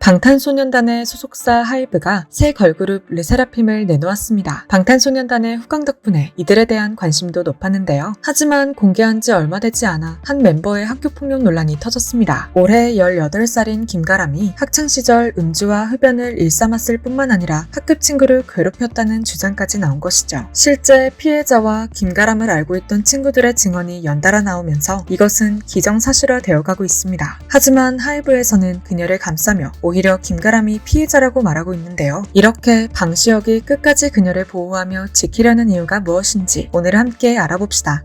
방탄소년단의 소속사 하이브가 새 걸그룹 르세라핌을 내놓았습니다. 방탄소년단의 후광 덕분에 이들에 대한 관심도 높았는데요. 하지만 공개한 지 얼마 되지 않아 한 멤버의 학교폭력 논란이 터졌습니다. 올해 18살인 김가람이 학창시절 음주와 흡연을 일삼았을 뿐만 아니라 학급 친구를 괴롭혔다는 주장까지 나온 것이죠. 실제 피해자와 김가람을 알고 있던 친구들의 증언이 연달아 나오면서 이것은 기정사실화 되어가고 있습니다. 하지만 하이브에서는 그녀를 감싸며 오히려 김가람이 피해자라고 말하고 있는데요. 이렇게 방시혁이 끝까지 그녀를 보호하며 지키려는 이유가 무엇인지 오늘 함께 알아봅시다.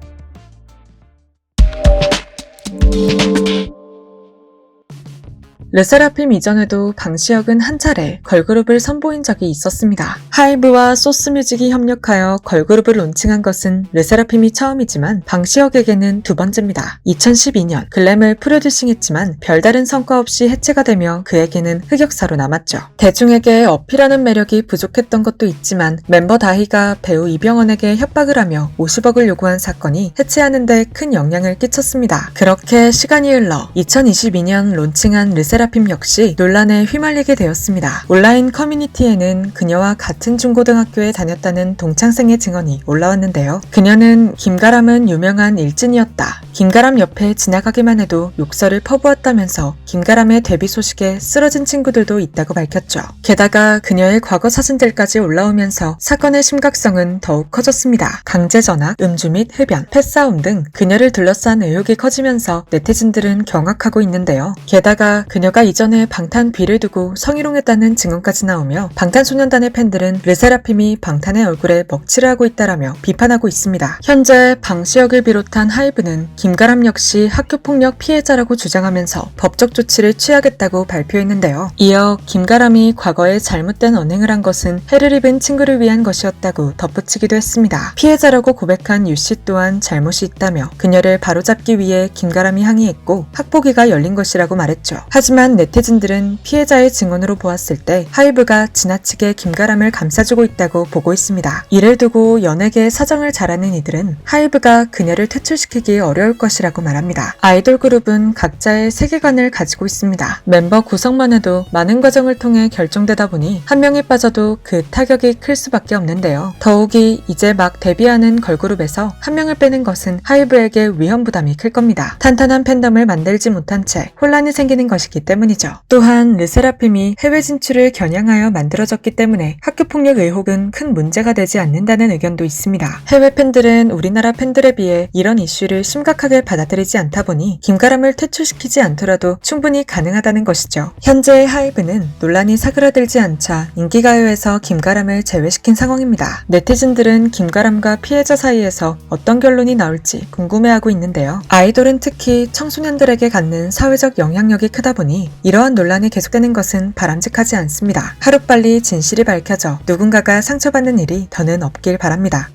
르세라핌 이전에도 방시혁은 한 차례 걸그룹을 선보인 적이 있었습니다. 하이브와 소스뮤직이 협력하여 걸그룹을 론칭한 것은 르세라핌이 처음이지만 방시혁에게는 두 번째입니다. 2012년 글램을 프로듀싱했지만 별다른 성과 없이 해체가 되며 그에게는 흑역사로 남았죠. 대중에게 어필하는 매력이 부족했던 것도 있지만 멤버 다희가 배우 이병헌에게 협박을 하며 50억을 요구한 사건이 해체하는 데 큰 영향을 끼쳤습니다. 그렇게 시간이 흘러 2022년 론칭한 르세라핌 역시 논란에 휘말리게 되었습니다. 온라인 커뮤니티에는 그녀와 같은 중고등학교에 다녔다는 동창생의 증언이 올라왔는데요. 그녀는 김가람은 유명한 일진이었다. 김가람 옆에 지나가기만 해도 욕설을 퍼부었다면서 김가람의 데뷔 소식에 쓰러진 친구들도 있다고 밝혔죠. 게다가 그녀의 과거 사진들까지 올라오면서 사건의 심각성은 더욱 커졌습니다. 강제전학, 음주 및 흡연, 패싸움 등 그녀를 둘러싼 의혹이 커지면서 네티즌들은 경악하고 있는데요. 게다가 그녀가 이전에 방탄 비를 두고 성희롱했다는 증언까지 나오며 방탄소년단의 팬들은 르세라핌이 방탄의 얼굴에 먹칠을 하고 있다라며 비판하고 있습니다. 현재 방시혁을 비롯한 하이브는 김가람 역시 학교폭력 피해자라고 주장하면서 법적 조치를 취하겠다고 발표했는데요. 이어 김가람이 과거에 잘못된 언행을 한 것은 해를 입은 친구를 위한 것이었다고 덧붙이기도 했습니다. 피해자라고 고백한 유씨 또한 잘못이 있다며 그녀를 바로잡기 위해 김가람이 항의했고 학폭위가 열린 것이라고 말했죠. 하지만 네티즌들은 피해자의 증언으로 보았을 때 하이브가 지나치게 김가람을 감싸주고 있다고 보고 있습니다. 이를 두고 연예계의 사정을 잘 아는 이들은 하이브가 그녀를 퇴출시키기 어려울 것이라고 말합니다. 아이돌 그룹은 각자의 세계관을 가지고 있습니다. 멤버 구성만 해도 많은 과정을 통해 결정되다 보니 한 명이 빠져도 그 타격이 클 수밖에 없는데요. 더욱이 이제 막 데뷔하는 걸그룹에서 한 명을 빼는 것은 하이브에게 위험 부담이 클 겁니다. 탄탄한 팬덤을 만들지 못한 채 혼란이 생기는 것이기 때문이죠. 또한 르세라핌이 해외 진출을 겨냥하여 만들어졌기 때문에 학교폭력 의혹은 큰 문제가 되지 않는다는 의견도 있습니다. 해외 팬들은 우리나라 팬들에 비해 이런 이슈를 심각하게 받아들이지 않다 보니 김가람을 퇴출시키지 않더라도 충분히 가능하다는 것이죠. 현재 하이브는 논란이 사그라들지 않자 인기가요에서 김가람을 제외시킨 상황입니다. 네티즌들은 김가람과 피해자 사이에서 어떤 결론이 나올지 궁금해하고 있는데요. 아이돌은 특히 청소년들에게 갖는 사회적 영향력이 크다 보니 이러한 논란이 계속되는 것은 바람직하지 않습니다. 하루빨리 진실이 밝혀져 누군가가 상처받는 일이 더는 없길 바랍니다.